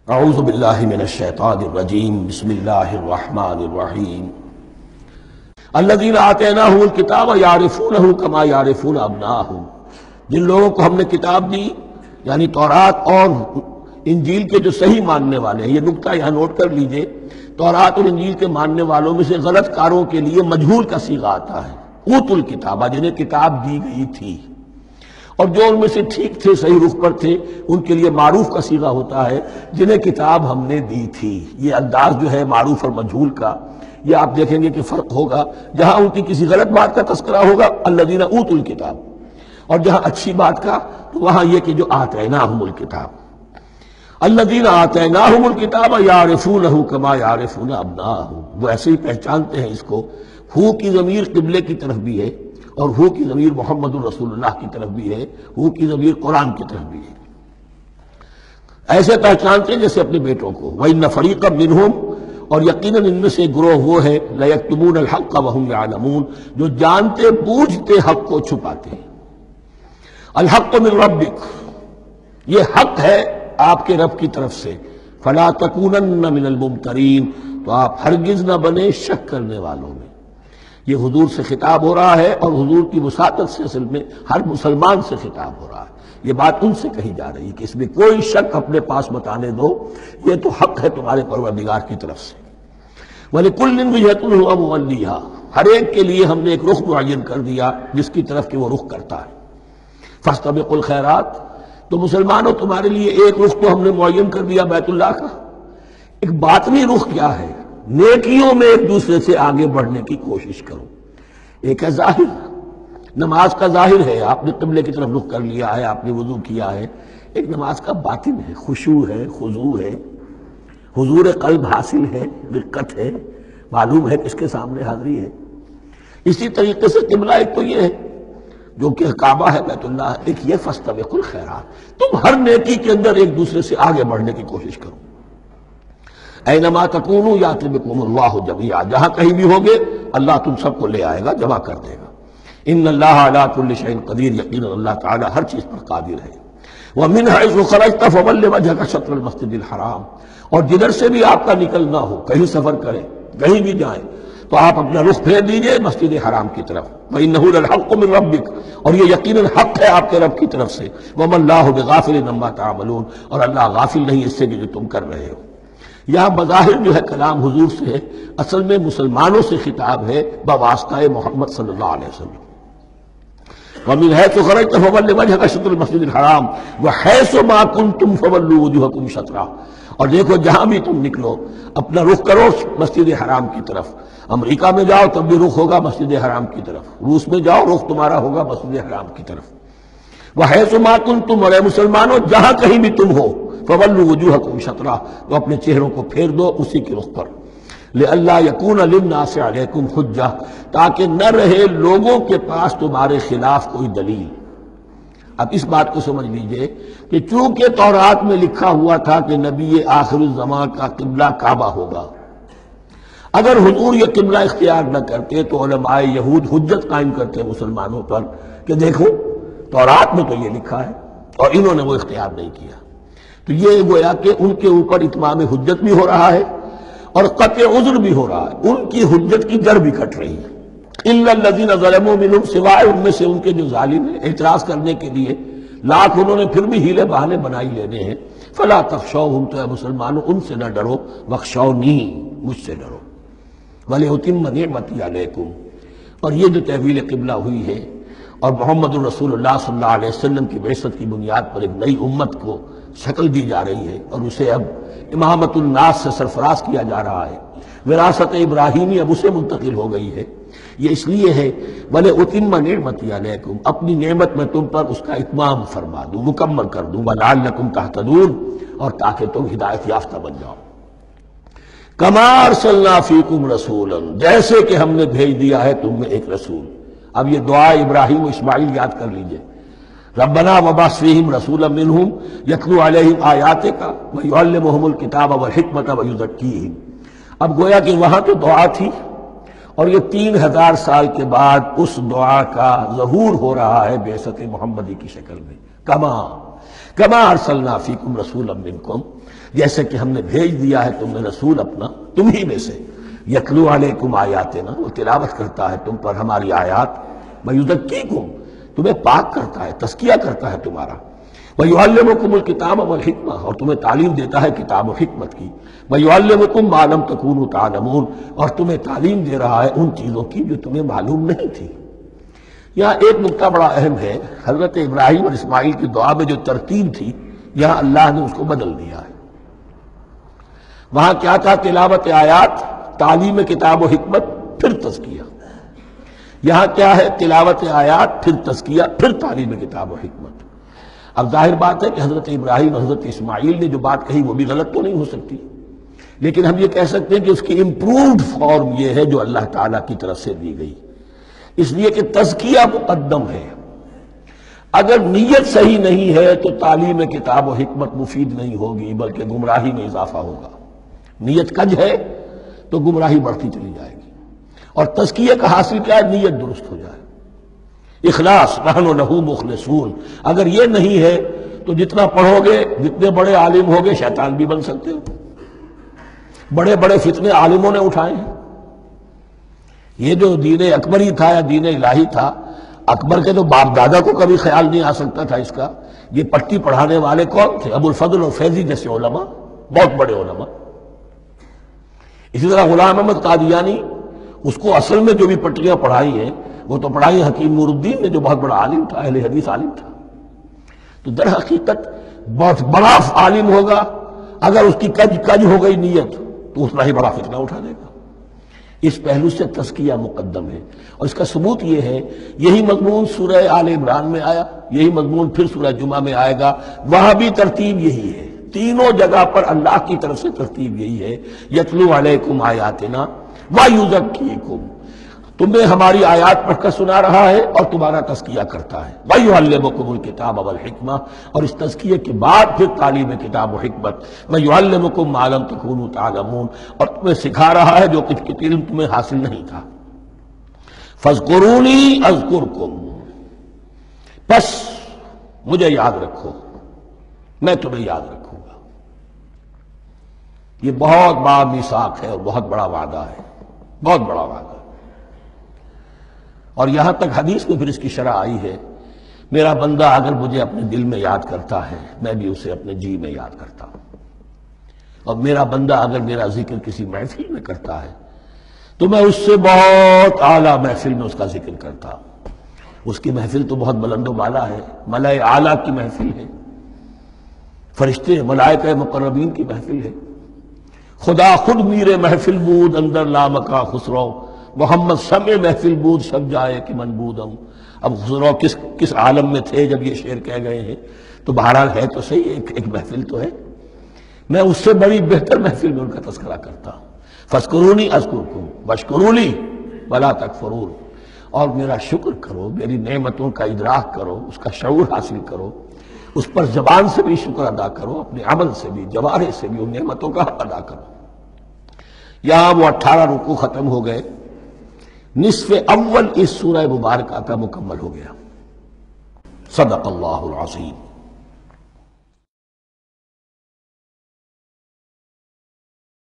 اعوذ باللہ من الشیطان الرجیم بسم اللہ الرحمن الرحیم الذین آتیناہم الکتاب یعرفونہ کما یعرفون ابناءہم، جن لوگوں کو ہم نے کتاب دی یعنی تورات اور انجیل کے جو صحیح ماننے والے ہیں، یہ نکتہ یہاں نوٹ کر لیجئے، تورات اور انجیل کے ماننے والوں میں سے غلط کاروں کے لیے مجہول کا صیغہ آتا ہے، اوتوا الکتاب، جنہیں کتاب دی گئی تھی، اور جو ان میں سے ٹھیک تھے، صحیح رخ پر تھے، ان کے لیے معروف کا صیغہ ہوتا ہے جنہیں کتاب ہم نے دی تھی۔ یہ انداز جو ہے معروف اور مجہول کا، یہ آپ دیکھیں گے کہ فرق ہوگا۔ جہاں ان کی کسی غلط بات کا تذکرہ ہوگا الذین اوتوا الکتاب، اور جہاں اچھی بات کا تو وہاں یہ کہ جو آتیناہم الکتاب، الذین آتیناہم الکتاب یعرفونہ کما یعرفون ابناءہم، وہ ایسے ہی پہچانتے ہیں اس کو۔ ہو کی ضمیر قبلے کی طرف بھی ہے، اور ہو کی ضمیر محمد الرسول اللہ کی طرف بھی ہے، ہو کی ضمیر قرآن کی طرف بھی ہے۔ ایسے پہچانتے ہیں جیسے اپنے بیٹوں کو۔ وَإِنَّ فَرِيقًا مِّنْهُمْ، اور یقیناً ان میں سے ایک گروہ وہ ہے لَيَكْتُمُونَ الْحَقَّ وَهُمْ يَعْلَمُونَ، جو جانتے بوجھتے حق کو چھپاتے ہیں۔ الحق من ربک، یہ حق ہے آپ کے رب کی طرف سے۔ فَلَا تَكُونَنَّ مِنَ الْمُمْتَرِينَ، تو آپ ہرگز نہ بنے شک کرنے والوں میں۔ یہ حضور سے خطاب ہو رہا ہے، اور حضور کی وساطت سے اصل میں ہر مسلمان سے خطاب ہو رہا ہے۔ یہ بات ان سے کہی جا رہی ہے کہ اس میں کوئی شک اپنے پاس مت آنے دو، یہ تو حق ہے تمہارے پروردگار کی طرف سے۔ وَلِكُلٍّ وِجْهَةٌ هُوَ مُوَلِّيهَا، ہر ایک کے لیے ہم نے ایک رخ معین کر دیا جس کی طرف کہ وہ رخ کرتا ہے۔ فَاسْتَبِقُوا الْخَيْرَاتِ، تو مسلمانوں تمہارے لیے ایک رخ تو ہم نے معین کر دیا بیت اللہ کا۔ ایک باطنی رخ کیا ہے؟ نیکیوں میں ایک دوسرے سے آگے بڑھنے کی کوشش کرو۔ ایک ہے ظاہر، نماز کا ظاہر ہے، آپ نے قبلے کی طرف رخ کر لیا ہے، آپ نے وضو کیا ہے۔ ایک نماز کا باطن ہے، خشوع ہے، خضوع ہے، حضور قلب حاصل ہے، رقت ہے، معلوم ہے کس کے سامنے حاضری ہے۔ اسی طریقے سے قبلہ ایک تو یہ ہے جو کہ کعبہ ہے بیت اللہ، ایک یہ فاستبقوا الخیرات، تم ہر نیکی کے اندر ایک دوسرے سے آگے بڑھنے کی کوشش کرو۔ اینما تکونوا یأتی بکم اللہ جمیعا، جہاں کہیں بھی ہوگے اللہ تم سب کو لے آئے گا، جمع کر دے گا۔ ان اللہ علی کل شیء قدیر، یقینا اللہ تعالی ہر چیز پر قادر ہے۔ ومن حیث خرجت فول وجهک شطر المسجد الحرام، اور جدھر سے بھی آپ کا نکلنا ہو، کہیں سفر کریں، کہیں بھی جائیں، تو آپ اپنا رخ پھیر دیجئے مسجد حرام کی طرف۔ وَإِنَّهُ لَلْحَقُّ مِن رَبِّكَ، اور یہ یقیناً حق ہے آپ کے رب کی طرف سے۔ وَمَا اللَّهُ بِغَافِلٍ عَمَّا تَعْمَلُونَ، اور اللہ غافل نہیں اس سے کہ جو تم کر رہے ہو۔ یہاں بظاہر جو ہے کلام حضور سے ہے، اصل میں مسلمانوں سے خطاب ہے بواسطہ محمد صلی اللہ علیہ وسلم۔ وَمِنْ حَيْثُ خَرَجْتَ فَوَلِّ وَجْهَكَ شَطْرَ الْمَسْجِدِ الْحَرَامِ وَحَيْثُ مَا كُنْتُمْ فَوَلُّوا وُجُوهَكُمْ شَطْرَهُ، اور دیکھو جہاں بھی تم نکلو اپنا رخ کرو مسجد حرام کی طرف۔ امریکہ میں جاؤ تب بھی رخ ہوگا مسجد حرام کی طرف، روس میں جاؤ رخ تمہارا ہوگا مسجد حرام کی طرف۔ وَحَيْثُ مَا كُنْتُمْ، اور اے مسلمانوں جہاں کہیں بھی تم ہو، فَوَلُّوا وُجُوهَكُمْ شَطْرَهُ، تو اپنے چہروں کو پھیر دو اسی کے رخ پر۔ لِأَلَّا يَكُونَ لِلنَّاسِ عَلَيْكُمْ حُجَّةٌ، تاکہ نہ رہے لوگوں کے پاس تمہارے خلاف کوئی دلیل۔ اب اس بات کو سمجھ لیجئے کہ چونکہ تورات میں لکھا ہوا تھا کہ نبی آخر الزمان کا قبلہ کعبہ ہوگا، اگر حضور یہ قبلہ اختیار نہ کرتے تو علماء یہود حجت قائم کرتے مسلمانوں پر کہ دیکھو تورات میں تو یہ لکھا ہے اور انہوں نے وہ اختیار نہیں کیا۔ تو یہ گویا کہ ان کے اوپر اتمام حجت بھی ہو رہا ہے اور قطع عذر بھی ہو رہا ہے، ان کی حجت کی جڑ بھی کٹ رہی ہے۔ الا الذین ظلموا منہم، سوائے ان میں سے ان کے جو ظالم ہیں، اعتراض کرنے کے لیے لاکھ انہوں نے پھر بھی ہیلے بہانے بنائی لینے ہیں۔ فلا تخشوہم، تو اے مسلمانوں ان سے نہ ڈرو، واخشونی، مجھ سے ڈرو۔ وَلِأُتِمَّ نِعْمَتِي عَلَيْكُمْ، اور یہ جو تحویل قبلہ ہوئی ہے اور محمد الرسول اللہ صلی اللہ علیہ وسلم کی بعثت کی بنیاد پر ایک نئی امت کو شکل دی جا رہی ہے، اور اسے اب امامت الناس سے سرفراز کیا جا رہا ہے، وراثت ابراہیمی اب اسے منتقل ہو گئی ہے۔ یہ اس لیے ہے وَلِأُتِمَّ نِعْمَتِي عَلَيْكُمْ، اپنی نعمت میں تم پر اس کا اتمام فرما دوں، مکمل کر دوں، وَلَعَلَّكُمْ تَهْتَدُونَ، اور تاکہ تم ہدایت یافتہ بن جاؤ۔ کما ارسلنا فیکم رسولا، جیسے کہ ہم نے بھیج دیا ہے تم میں ایک رسول۔ اب یہ دعا ابراہیم و اسماعیل یاد کر لیجئے، ربنا وبعث فیہم رسولا منہم یتلو علیہم آیاتک ویعلمہم الکتاب والحکمت ویزکیہم۔ اب گویا کہ وہاں تو دعا تھی، اور یہ 3000 سال کے بعد اس دعا کا ظہور ہو رہا ہے بعثت محمدی کی شکل میں۔ کما، کما ارسلنا فیکم رسولا منکم، جیسے کہ ہم نے بھیج دیا ہے تم میں رسول اپنا تم ہی میں سے، یتلو علیکم آیاتنا، وہ تلاوت کرتا ہے تم پر ہماری آیات، ویزکیکم، تمہیں پاک کرتا ہے، تزکیہ کرتا ہے تمہارا، ویعلمکم الکتاب والحکمہ، اور تمہیں تعلیم دیتا ہے کتاب و حکمت کی، ویعلمکم ما لم تکونوا تعلمون، اور تمہیں تعلیم دے رہا ہے ان چیزوں کی جو تمہیں معلوم نہیں تھی۔ یہاں ایک نکتہ بڑا اہم ہے، حضرت ابراہیم اور اسماعیل کی دعا میں جو ترتیب تھی یہاں اللہ نے اس کو بدل دیا ہے۔ وہاں کیا تھا؟ تلاوت آیات، تعلیم کتاب و حکمت، پھر تزکیہ۔ یہاں کیا ہے؟ تلاوت آیات، پھر تزکیہ، پھر تعلیم کتاب و حکمت۔ اب ظاہر بات ہے کہ حضرت ابراہیم حضرت اسماعیل نے جو بات کہی وہ بھی غلط تو نہیں ہو سکتی، لیکن ہم یہ کہہ سکتے ہیں کہ اس کی امپرووڈ فارم یہ ہے جو اللہ تعالیٰ کی طرف سے دی گئی، اس لیے کہ تزکیہ مقدم ہے۔ اگر نیت صحیح نہیں ہے تو تعلیم کتاب و حکمت مفید نہیں ہوگی بلکہ گمراہی میں اضافہ ہوگا۔ نیت کج ہے تو گمراہی بڑھتی چلی جائے گی، اور تزکیہ کا حاصل کیا ہے؟ نیت درست ہو جائے، اخلاص، نحن لہ مخلصون۔ اگر یہ نہیں ہے تو جتنا پڑھو گے، جتنے بڑے عالم ہوگے، شیطان بھی بن سکتے ہو۔ بڑے بڑے فتنے عالموں نے اٹھائے ہیں۔ یہ جو دین اکبری تھا یا دین الہی تھا، اکبر کے تو باپ دادا کو کبھی خیال نہیں آ سکتا تھا اس کا۔ یہ پٹی پڑھانے والے کون تھے؟ ابو الفضل اور فیضی جیسے علماء، بہت بڑے علماء۔ اسی طرح غلام احمد قادیانی، اس کو اصل میں جو بھی پٹیاں پڑھائی ہیں وہ تو پڑھائی حکیم نور الدین نے، جو بہت بڑا عالم تھا، اہل حدیث عالم تھا۔ تو در حقیقت بہت بڑا عالم ہوگا، اگر اس کی کج ہو گئی نیت تو اتنا ہی بڑا فتنہ اٹھا دے گا۔ اس پہلو سے تزکیہ مقدم ہے، اور اس کا ثبوت یہ ہے، یہی مضمون سورہ آل عمران میں آیا، یہی مضمون پھر سورہ جمعہ میں آئے گا، وہاں بھی ترتیب یہی ہے۔ تینوں جگہ پر اللہ کی طرف سے ترتیب یہی ہے، یتلو علیکم آیاتنا ویزکیکم، تمہیں ہماری آیات پڑھ کر سنا رہا ہے اور تمہارا تزکیہ کرتا ہے، ویعلمکم الکتاب والحکمہ، اور اس تزکیے کے بعد پھر تعلیم کتاب و حکمت، ویعلمکم ما لم تکونوا تعلمون، اور تمہیں سکھا رہا ہے جو کچھ علم تمہیں حاصل نہیں تھا۔ فاذکرونی اذکرکم، بس مجھے یاد رکھو، میں تمہیں یاد رکھوں گا۔ یہ بہت بڑا میثاق ہے اور بہت بڑا وعدہ ہے، بہت بڑا وعدہ ہے۔ اور یہاں تک حدیث میں پھر اس کی شرح آئی ہے، میرا بندہ اگر مجھے اپنے دل میں یاد کرتا ہے میں بھی اسے اپنے جی میں یاد کرتا ہوں، اور میرا بندہ اگر میرا ذکر کسی محفل میں کرتا ہے تو میں اس سے بہت اعلیٰ محفل میں اس کا ذکر کرتا ہوں۔ اس کی محفل تو بہت بلند و بالا ہے، ملائے اعلیٰ کی محفل ہے، فرشتے ملائکہ مقربین کی محفل ہے۔ خدا خود میر محفل بود اندر لامکا خسرو، محمد شمع محفل بود شب جائے کہ من بودم۔ اب خسرو کس عالم میں تھے جب یہ شعر کہہ گئے ہیں، تو بہرحال ہے تو صحیح، ایک محفل تو ہے، میں اس سے بڑی بہتر محفل میں ان کا تذکرہ کرتا ہوں۔ فاذکرونی اذکرکم واشکروا لی ولا تکفرون، اور میرا شکر کرو، میری نعمتوں کا ادراک کرو، اس کا شعور حاصل کرو، اس پر زبان سے بھی شکر ادا کرو، اپنے عمل سے بھی، جوارح سے بھی ان نعمتوں کا حق ادا کرو۔ یہاں وہ 18 رکوع ختم ہو گئے، نصف اول اس سورہ مبارکہ کا مکمل ہو گیا۔ صدق اللہ العظیم۔